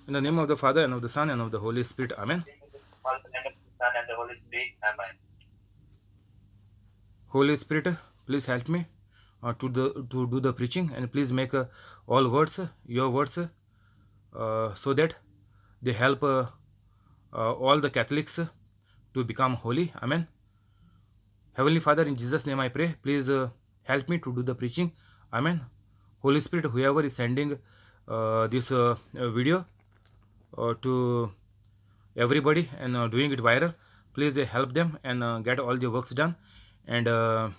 In the name of the Father, and of the Son, and of the Holy Spirit. Amen. In the name of the Father, and of the Son, and the Holy Spirit. Amen. Holy Spirit, please help me to do the preaching, and please make all words your words, so that they help all the Catholics to become holy. Amen. Heavenly Father, in Jesus' name I pray. Please help me to do the preaching. Amen. Holy Spirit, whoever is sending this video to everybody and doing it viral, please help them and get all the works done, and uh,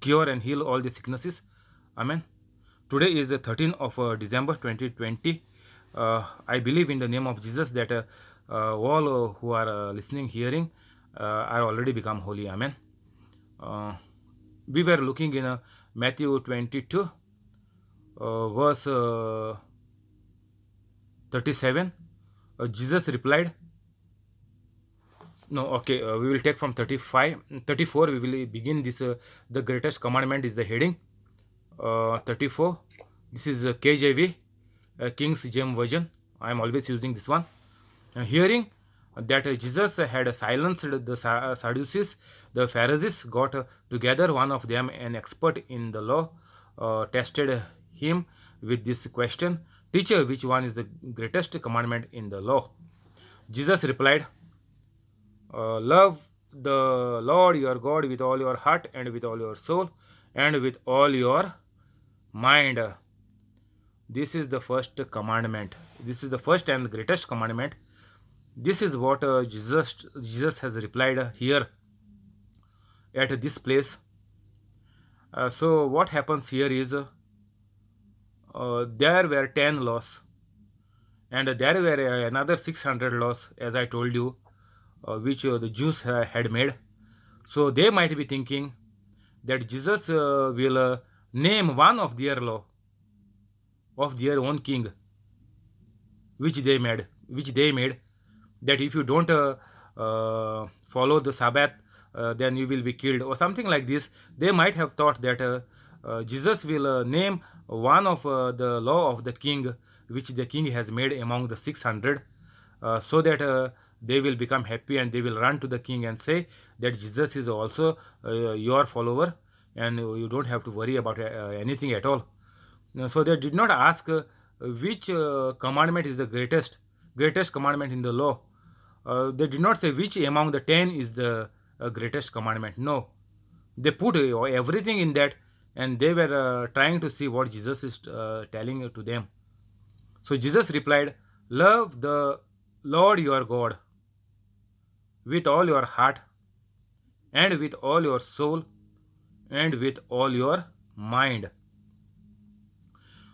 cure and heal all the sicknesses. Amen. Today is the 13th of December 2020. I believe in the name of Jesus that all who are listening, hearing, are already become holy. Amen. We were looking in Matthew 22, verse 37. Jesus replied, no, okay, we will take from 35, 34. We will begin this. The greatest commandment is the heading. 34. This is KJV, King's James Version. I am always using this one. Hearing that Jesus had silenced the Sadducees, the Pharisees got together. One of them, an expert in the law, tested him with this question: Teacher, which one is the greatest commandment in the law? Jesus replied, love the Lord your God with all your heart and with all your soul and with all your mind. This is the first commandment. This is the first and greatest commandment. This is what Jesus has replied here at this place. So what happens here is there were 10 laws, and there were another 600 laws, as I told you, which the Jews had made. So they might be thinking that Jesus will name one of their law of their own king, which they made, that if you don't follow the Sabbath, then you will be killed, or something like this. They might have thought that Jesus will name one of the law of the king, which the king has made among the 600, so that they will become happy and they will run to the king and say that Jesus is also your follower, and you don't have to worry about anything at all. So they did not ask which commandment is the greatest commandment in the law. They did not say which among the 10 is the greatest commandment. No, they put everything in that, and they were trying to see what Jesus is telling to them. So Jesus replied, love the Lord your God with all your heart and with all your soul and with all your mind.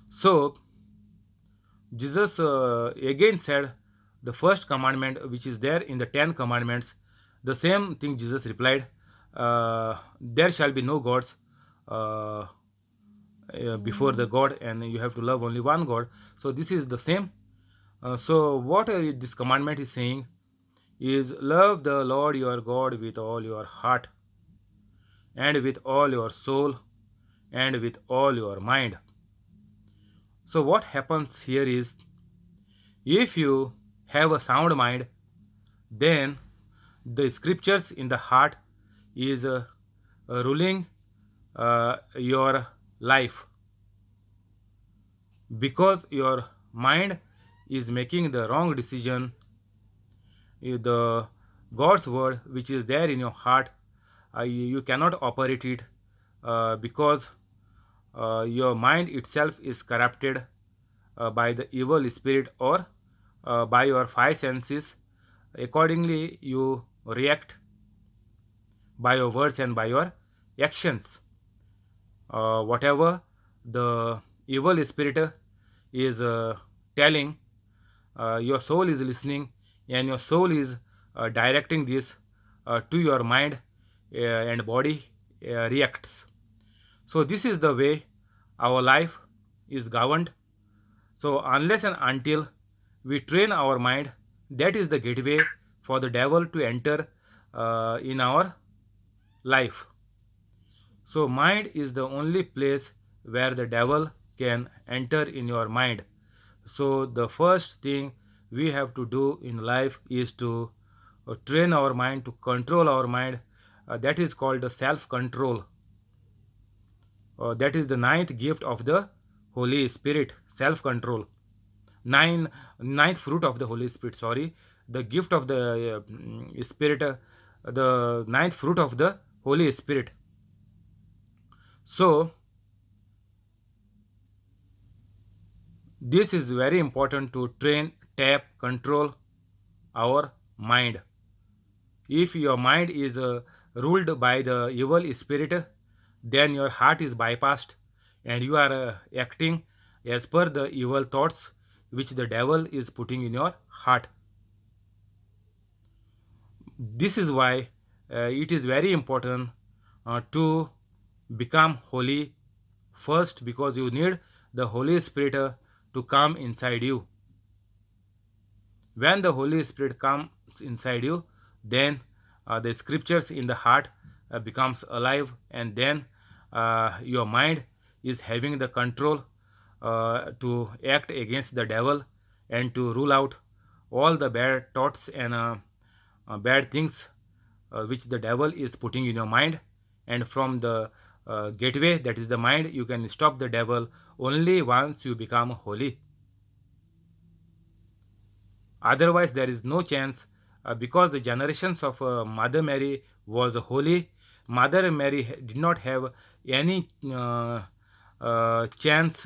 So Jesus again said the first commandment, which is there in the 10 commandments. The same thing Jesus replied, there shall be no gods before the God, and you have to love only one God. So this is the same. So what this commandment is saying is, love the Lord your God with all your heart and with all your soul and with all your mind. So what happens here is, if you have a sound mind, then the scriptures in the heart is ruling your life, because your mind is making the wrong decision. The God's word which is there in your heart, you cannot operate it, because your mind itself is corrupted by the evil spirit, or by your five senses. Accordingly you react by your words and by your actions. Whatever the evil spirit is telling, your soul is listening, and your soul is directing this to your mind, and body reacts. So this is the way our life is governed. So unless and until we train our mind, that is the gateway for the devil to enter in our life. So mind is the only place where the devil can enter in your mind. So the first thing we have to do in life is to train our mind, to control our mind. That is called the self control. That is the ninth gift of the Holy Spirit, self control. Ninth fruit of the Holy Spirit, sorry, the gift of the Spirit, the ninth fruit of the Holy Spirit. So this is very important to train, tap, control our mind. If your mind is ruled by the evil spirit, then your heart is bypassed and you are acting as per the evil thoughts which the devil is putting in your heart. This is why it is very important to become holy first, because you need the Holy Spirit to come inside you. When the Holy Spirit comes inside you, then the scriptures in the heart becomes alive, and then your mind is having the control to act against the devil and to rule out all the bad thoughts and bad things which the devil is putting in your mind. And from the gateway, that is the mind, you can stop the devil only once you become holy. Otherwise there is no chance, because the generations of Mother Mary was holy. Mother Mary did not have any chance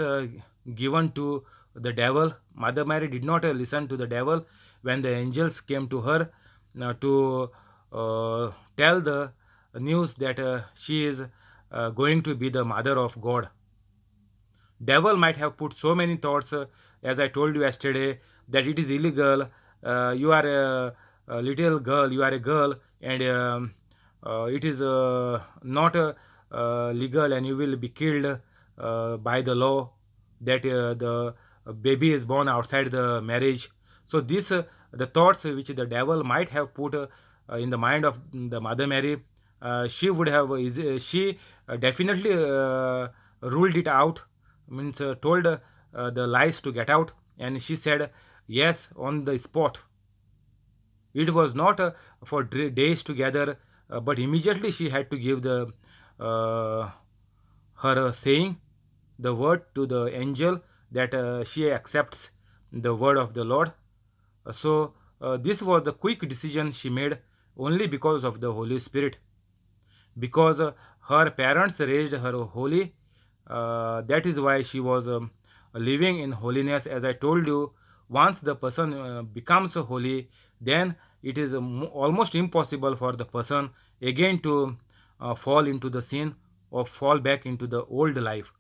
given to the devil. Mother Mary did not listen to the devil when the angels came to her to tell the news that she is going to be the mother of God. Devil might have put so many thoughts, as I told you yesterday, that it is illegal. You are a little girl, you are a girl, and it is not legal, and you will be killed by the law, that the baby is born outside the marriage. So this the thoughts which the devil might have put in the mind of the Mother Mary, she would have she definitely ruled it out, means told the lies to get out, and she said yes on the spot. It was not for days together, but immediately she had to give the her saying the word to the angel, that she accepts the word of the Lord. So this was the quick decision she made, only because of the Holy Spirit, because her parents raised her holy. That is why she was living in holiness. As I told you, once the person becomes holy, then it is almost impossible for the person again to fall into the sin or fall back into the old life.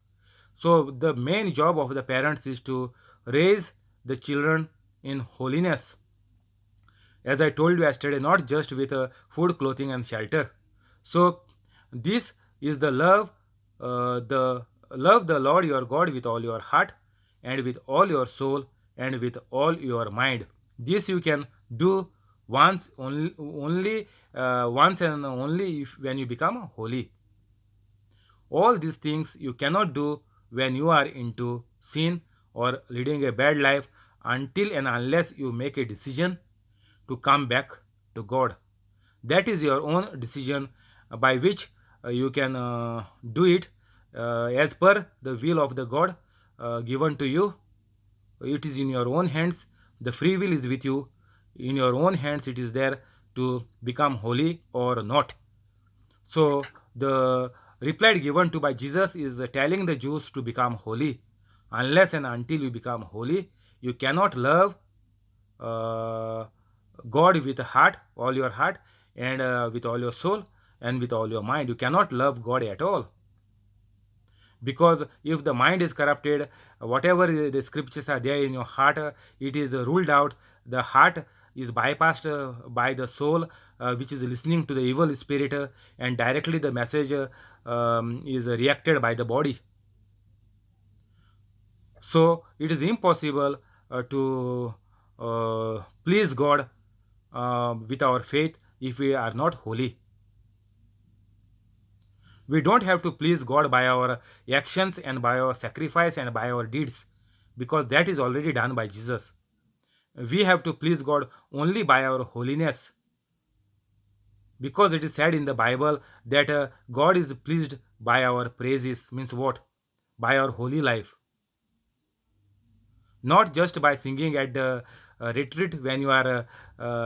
So the main job of the parents is to raise the children in holiness, as I told you yesterday, not just with food, clothing, and shelter. So this is the love, the love the Lord your God with all your heart and with all your soul and with all your mind. This you can do only once and only if, when you become holy. All these things you cannot do when you are into sin or leading a bad life, until and unless you make a decision to come back to God. That is your own decision by which you can do it as per the will of the God given to you. It is in your own hands. The free will is with you. In your own hands, it is there to become holy or not. So the reply given to by Jesus is telling the Jews to become holy. Unless and until you become holy, you cannot love uh, God with heart, all your heart, and with all your soul, and with all your mind. You cannot love God at all, because if the mind is corrupted, whatever the scriptures are there in your heart, it is ruled out. The heart is bypassed by the soul, which is listening to the evil spirit, and directly the message is reacted by the body. So it is impossible to please God with our faith if we are not holy. We don't have to please God by our actions and by our sacrifice and by our deeds. because that is already done by Jesus. We have to please God only by our holiness, because it is said in the Bible that God is pleased by our praises. Means what? By our holy life, not just by singing at the retreat when you are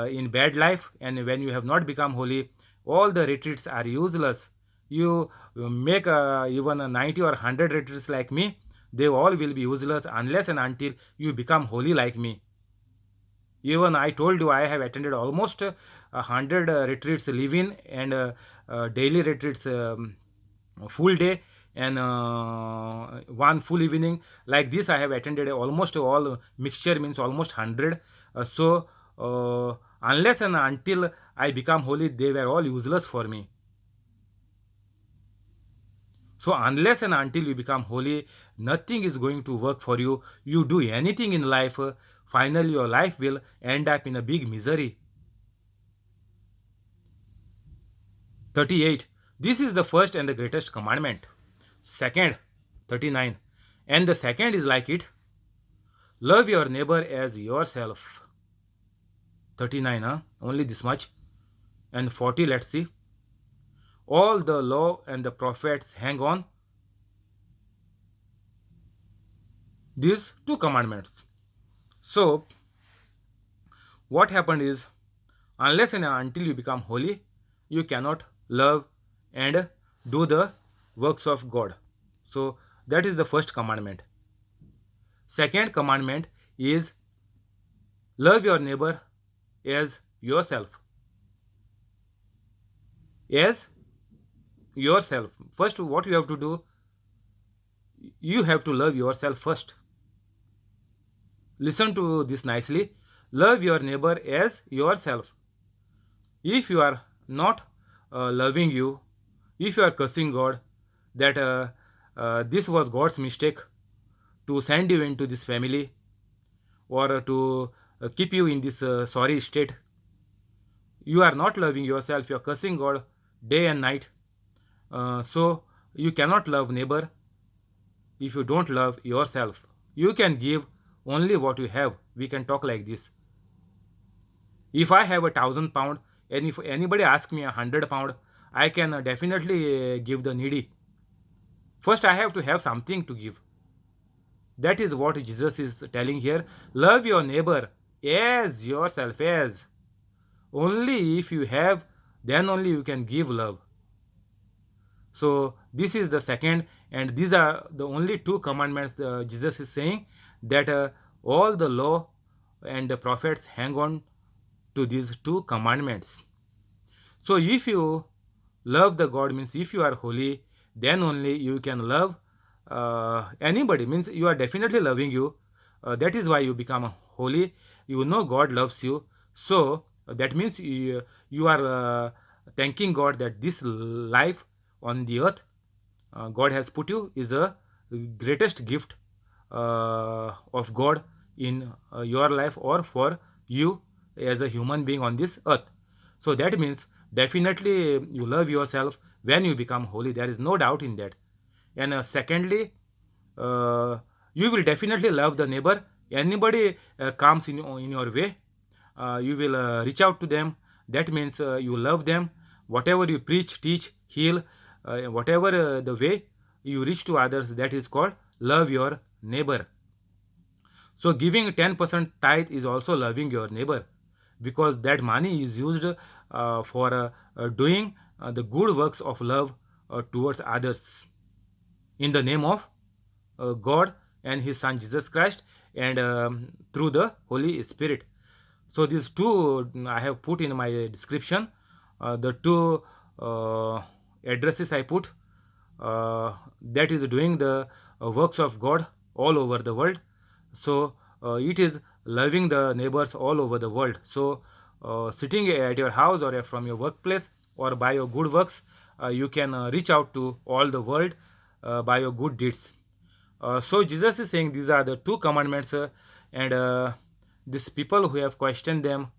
in bad life and when you have not become holy. All the retreats are useless. You make even a 90 or 100 retreats like me, they all will be useless unless and until you become holy like me. Even I told you I have attended almost 100 retreats live in and daily retreats, full day and one full evening. Like this I have attended almost all mixture, means almost 100. Unless and until I become holy, they were all useless for me. So unless and until you become holy, nothing is going to work for you. You do anything in life, finally your life will end up in a big misery. 38. This is the first and the greatest commandment. Second, 39. And the second is like it, love your neighbor as yourself. 39, huh? Only this much. And 40, let's see. All the law and the prophets hang on these two commandments. So, what happened is, unless and until you become holy, you cannot love and do the works of God. So, that is the first commandment. Second commandment is love your neighbor as yourself. As yourself. First, what you have to do, you have to love yourself first. Listen to this nicely. Love your neighbor as yourself. If you are not loving you, if you are cursing God, that this was God's mistake to send you into this family, or to keep you in this sorry state, you are not loving yourself, you are cursing God day and night. So you cannot love neighbor if you don't love yourself. You can give only what you have. We can talk like this. If I have £1,000 and if anybody asks me £100, I can definitely give the needy. First, I have to have something to give. That is what Jesus is telling here. Love your neighbor as yourself. As only if you have, then only you can give love. So this is the second, and these are the only two commandments Jesus is saying, that all the law and the prophets hang on to these two commandments. So if you love the God, means if you are holy, then only you can love anybody, means you are definitely loving you. That is why you become holy. You know God loves you. So that means you are thanking God that this life on the earth God has put you is a greatest gift of God in your life, or for you as a human being on this earth. So that means definitely you love yourself when you become holy. There is no doubt in that. And secondly, you will definitely love the neighbor. Anybody comes in your way, you will reach out to them. That means you love them. Whatever you preach, teach, heal, whatever the way you reach to others, that is called love your neighbor. So giving 10% tithe is also loving your neighbor, because that money is used for doing the good works of love towards others in the name of God and His Son Jesus Christ, and through the Holy Spirit. So these two I have put in my description. The two addresses I put, that is doing the works of God all over the world. So it is loving the neighbors all over the world. So sitting at your house or from your workplace or by your good works, you can reach out to all the world by your good deeds. So Jesus is saying these are the two commandments, and these people who have questioned them,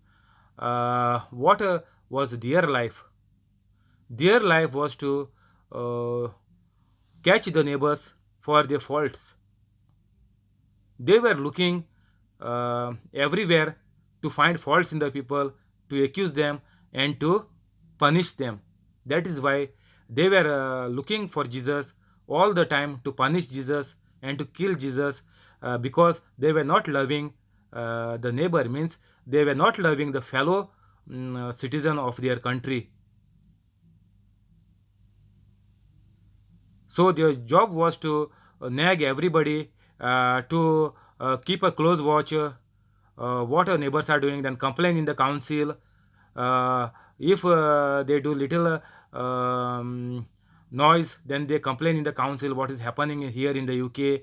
what was their life? Their life was to catch the neighbors for their faults. They were looking everywhere to find faults in the people, to accuse them, and to punish them. That is why they were looking for Jesus all the time, to punish Jesus and to kill Jesus, because they were not loving the neighbor, means they were not loving the fellow citizen of their country. So their job was to nag everybody, to keep a close watch what our neighbors are doing, then complain in the council. If they do little noise, then they complain in the council what is happening here in the UK.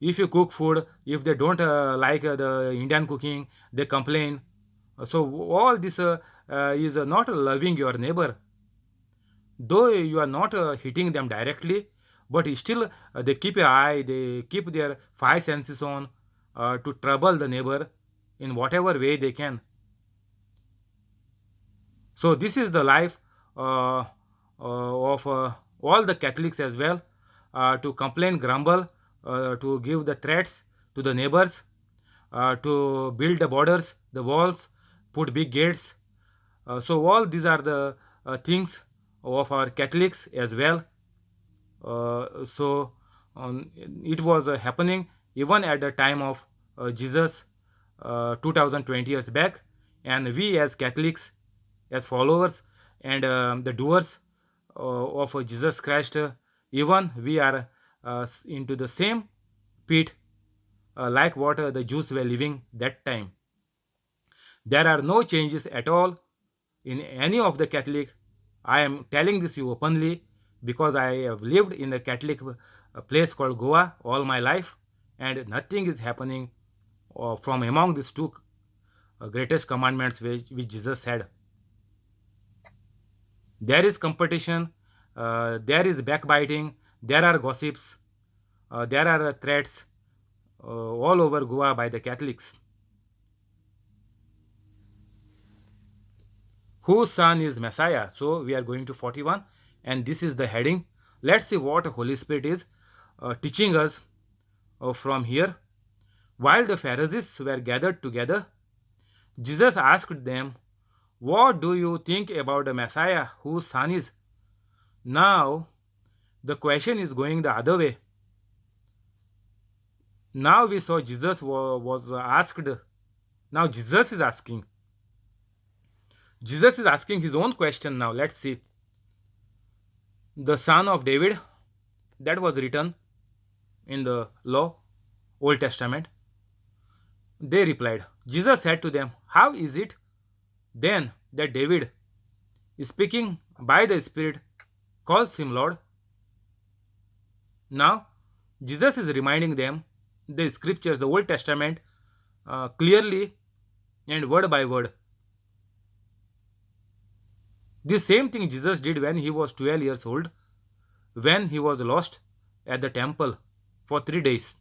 If you cook food, if they don't like the Indian cooking, they complain. So all this is not loving your neighbor, though you are not hitting them directly, but still they keep an eye, they keep their five senses on to trouble the neighbor in whatever way they can. So this is the life of all the Catholics as well, to complain, grumble, to give the threats to the neighbors, to build the borders, the walls, put big gates. So all these are the things of our Catholics as well. So it was happening even at the time of Jesus, 2020 years back, and we as Catholics, as followers and the doers of Jesus Christ, even we are into the same pit like what the Jews were living that time. There are no changes at all in any of the Catholic. I am telling this you openly because I have lived in a Catholic place called Goa all my life, and nothing is happening from among these two greatest commandments which Jesus said. There is competition, there is backbiting, there are gossips, there are threats all over Goa by the Catholics. Whose son is Messiah? So we are going to 41, and this is the heading. Let's see what Holy Spirit is teaching us from here. While the Pharisees were gathered together, Jesus asked them, "What do you think about the Messiah, whose son is?" Now the question is going the other way. Now we saw Jesus was asked. Now Jesus is asking. Jesus is asking his own question now. Let's see. The son of David, that was written in the law, Old Testament. They replied. Jesus said to them, "How is it then that David, speaking by the Spirit, calls him Lord?" Now Jesus is reminding them the scriptures, the Old Testament, clearly and word by word. The same thing Jesus did when he was 12 years old, when he was lost at the temple for 3 days.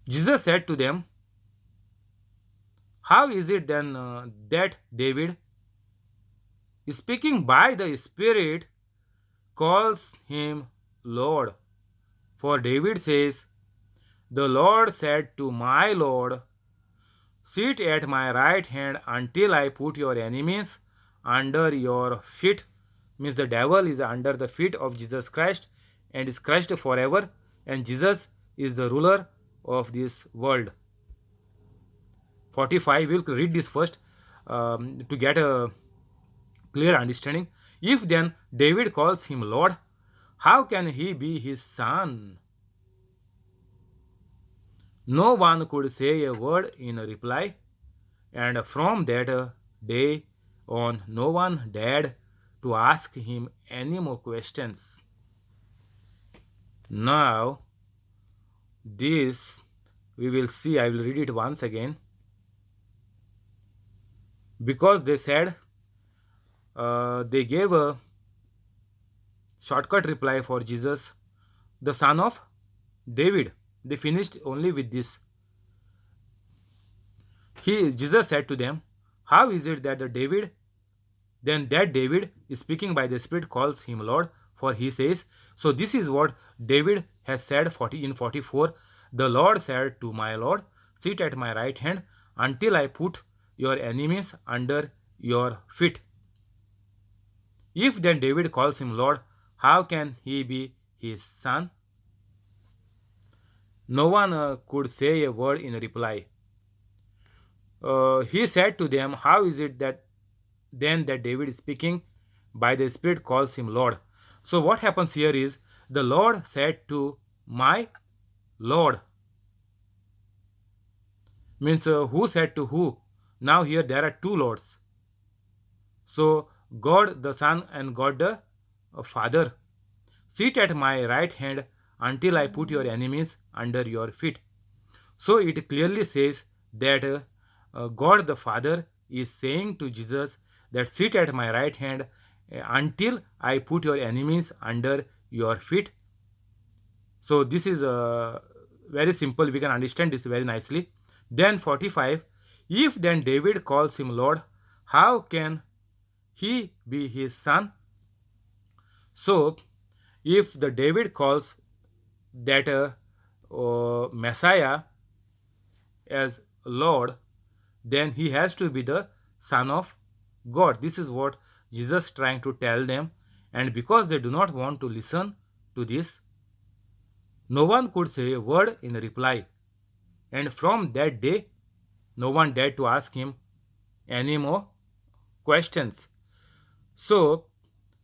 Jesus said to them, "How is it then that David, speaking by the Spirit, calls him Lord? For David says, 'The Lord said to my Lord, sit at my right hand until I put your enemies under your feet.'" Means the devil is under the feet of Jesus Christ and is crushed forever, and Jesus is the ruler of this world. 45, we'll read this first to get a clear understanding. If then David calls him Lord, how can he be his son? No one could say a word in reply, and from that day on, no one dared to ask him any more questions. Now, this we will see. I will read it once again. Because they said, they gave a shortcut reply for Jesus, the son of David. They finished only with this. Jesus said to them, "How is it that David, speaking by the Spirit, calls him Lord? For he says, so this is what David has said 40 in 44. The Lord said to my Lord, sit at my right hand until I put your enemies under your feet. If then David calls him Lord, how can he be his son? No one could say a word in reply. He said to them, how is it that then that David is speaking by the Spirit calls him Lord? So what happens here is the Lord said to my Lord. Means who said to who? Now here there are two Lords. So God the Son and God the Father. Sit at my right hand until I put your enemies under your feet. So it clearly says that God the Father is saying to Jesus that sit at my right hand until I put your enemies under your feet. So this is very simple. We can understand this very nicely. Then 45. If then David calls him Lord, how can he be his son? So if the David calls that Messiah as Lord, then he has to be the Son of God. This is what Jesus trying to tell them, and because they do not want to listen to this, no one could say a word in reply. And from that day, no one dared to ask him any more questions. So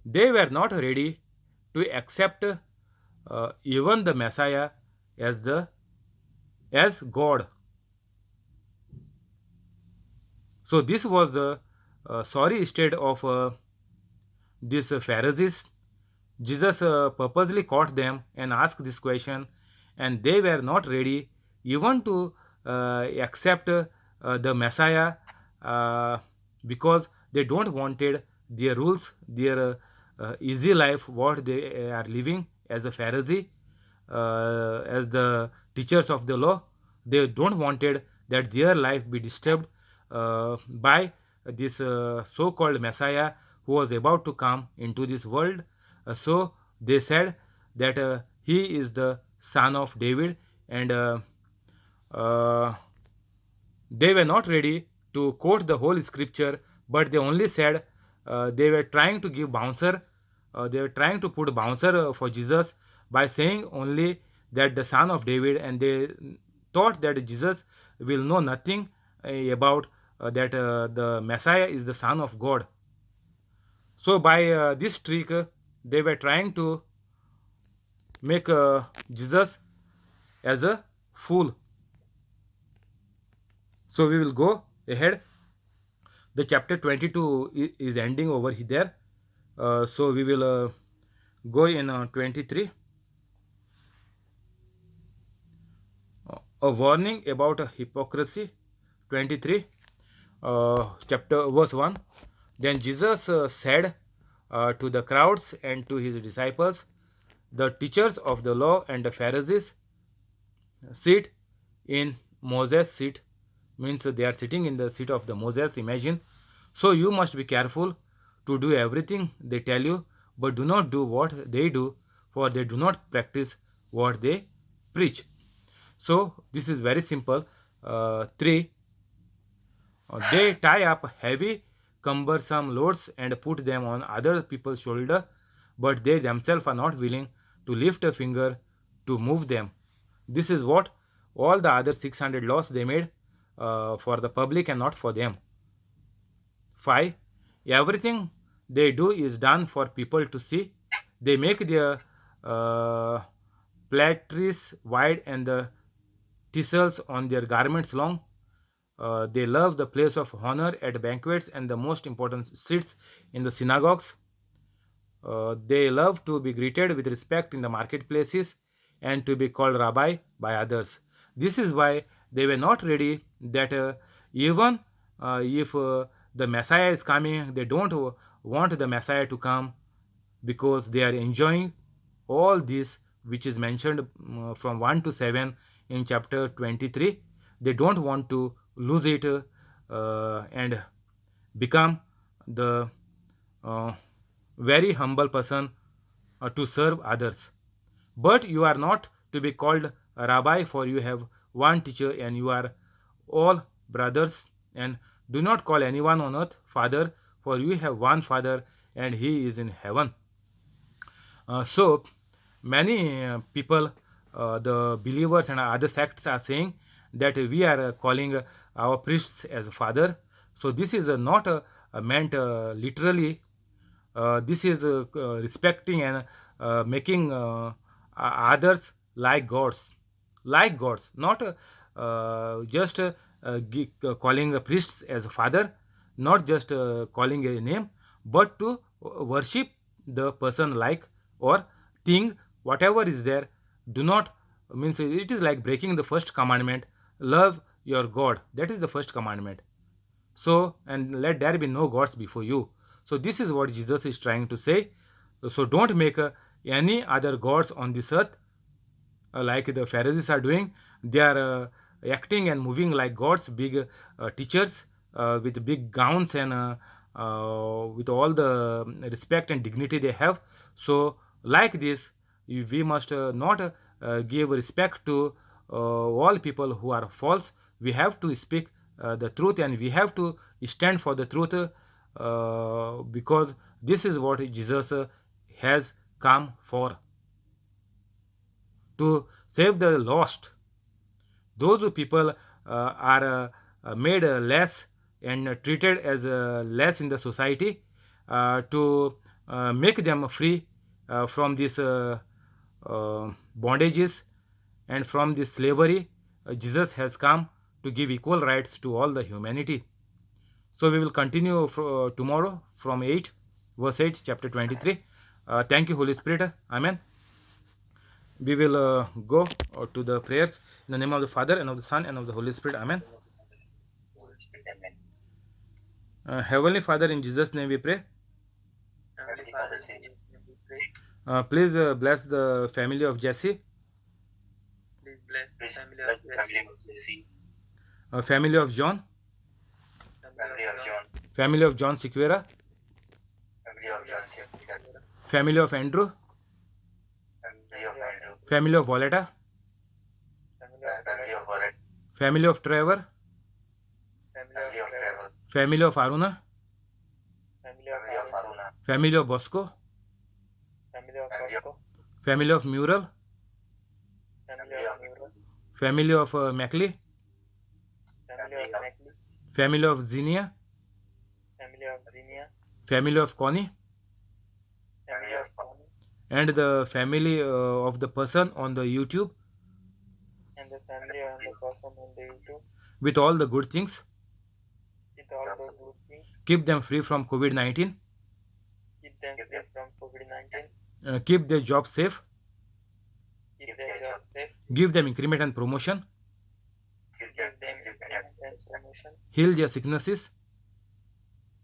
they were not ready to accept even the Messiah as God. So this was the sorry state of these Pharisees. Jesus purposely caught them and asked this question, and they were not ready even to accept the Messiah because they don't wanted their rules, their easy life, what they are living as a Pharisee, as the teachers of the law. They don't wanted that their life be disturbed by this so-called Messiah who was about to come into this world. So they said that he is the son of David, and they were not ready to quote the whole scripture, but they only said they were trying to give bouncer. They were trying to put bouncer for Jesus by saying only that the son of David, and they thought that Jesus will know nothing about that the Messiah is the son of God. So by this trick, they were trying to make Jesus as a fool. So we will go ahead. The chapter 22 is ending over there. So we will go in 23. A warning about hypocrisy. 23. Chapter verse 1. Then Jesus said to the crowds and to his disciples, the teachers of the law and the Pharisees sit in Moses' seat, means they are sitting in the seat of the Moses, imagine. So you must be careful to do everything they tell you, but do not do what they do, for they do not practice what they preach. So this is very simple. 3. They tie up heavy, cumbersome loads and put them on other people's shoulder, but they themselves are not willing to lift a finger to move them. This is what all the other 600 laws they made for the public and not for them. 5. Everything they do is done for people to see. They make their plaitries wide and the tassels on their garments long. They love the place of honor at banquets and the most important seats in the synagogues. They love to be greeted with respect in the marketplaces and to be called rabbi by others. This is why they were not ready that even if the Messiah is coming, they don't want the Messiah to come because they are enjoying all this which is mentioned from 1 to 7 in chapter 23. They don't want to lose it and become the very humble person to serve others. But you are not to be called a rabbi, for you have one teacher, and you are all brothers. And do not call anyone on earth Father, for you have one Father, and he is in heaven. So many people, the believers and other sects are saying that we are calling our priests as Father. So this is not meant literally. This is respecting and making others like gods, not just calling priests as Father, not just calling a name, but to worship the person like or thing, whatever is there. Do not means it is like breaking the first commandment. Love your God. That is the first commandment. So, and let there be no gods before you. So this is what Jesus is trying to say. So don't make any other gods on this earth like the Pharisees are doing. They are acting and moving like gods, big teachers with big gowns and with all the respect and dignity they have. So like this, we must not give respect to all people who are false. We have to speak the truth, and we have to stand for the truth, because this is what Jesus has come for, to save the lost. Those people are made less and treated as less in the society, to make them free from these bondages and from this slavery. Jesus has come to give equal rights to all the humanity. So we will continue tomorrow from 8, verse 8, chapter 23. Thank you, Holy Spirit. Amen. We will go to the prayers in the name of the Father, and of the Son, and of the Holy Spirit. Amen. Holy Spirit, amen. Heavenly Father, in Jesus' name we pray. Heavenly Father, in Jesus' name we pray. Please bless the family of Jesse, Please bless the Please family bless of the Jesse, family of Jesse, family of John, family of John, family of John Sequeira, family of John Sequeira, family of Andrew, family of Andrew, family of Voletta, family of Wallet, family of Trevor, family of Trevor, family of Aruna, family of Aruna, family of Bosco, family of family of Bosco, family of Mural, family of Mural, family of Mackley, family of Mackley, family of Zinnia, family of Zinia, family of Connie, family of Connie, and the family of the person on the YouTube, and the family of the person on the YouTube, with all the good things. with all the good things. Keep them free from COVID-19. Keep them free from COVID-19. Keep their job safe. Keep their job safe. Give them increment and promotion. give Give them them increment and promotion. Heal their sicknesses.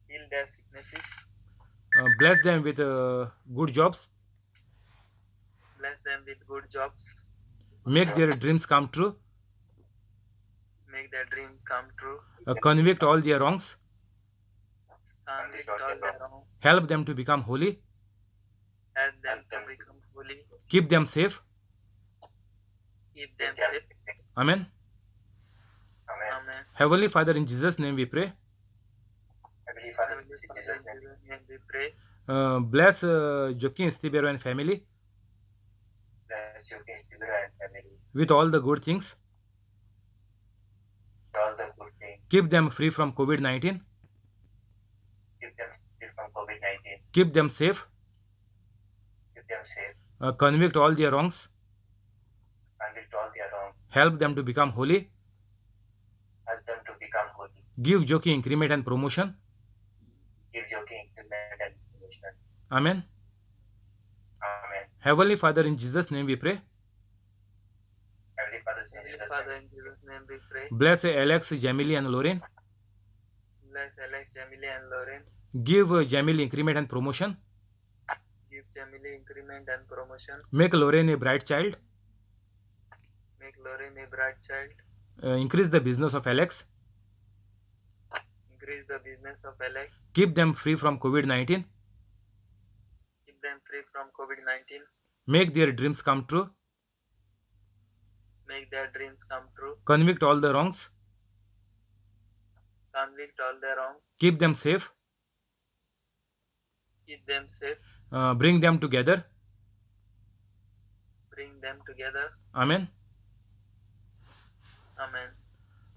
Heal their sicknesses. Bless them with good jobs. Bless them with good jobs. Make their dreams come true. Make their dream come true. Convict all their wrongs. Convict all their wrong. Help them to become holy. Help them to become holy. Keep them safe. Keep them safe. Amen. Amen. Amen. Heavenly Father, in Jesus' name we pray. Heavenly Father, Heavenly in Father, Jesus' in name, Jesus' name we pray. Bless Joaquin Estibero and family bless you, Stibira and family, with all the good things. all the good things, Keep them free from COVID-19. keep them free from COVID-19, Keep them safe. keep them safe, Convict all their wrongs. convict all their wrong, Help them to become holy. help them to become holy, Give Joki increment and promotion. give joking, increment and promotion. Amen. Amen. Heavenly Father, in Jesus' name we pray. Heavenly Father, in Heavenly Jesus' Father, name, in Jesus' name we pray. Bless Alex, Jamili, and Lorraine. Bless Alex, Jamili, and Lauren. Give Jamili increment and promotion. Give Jamili increment and promotion. Make Lorraine a bright child. Make Lauren a bright child. Increase the business of Alex. Increase the business of Alex. Keep them free from COVID-19. Keep them free from COVID-19. Make their dreams come true. Make their dreams come true. Convict all the wrongs. Convict all the wrong. Keep them safe. Keep them safe. Bring them together. Bring them together. Amen. Amen.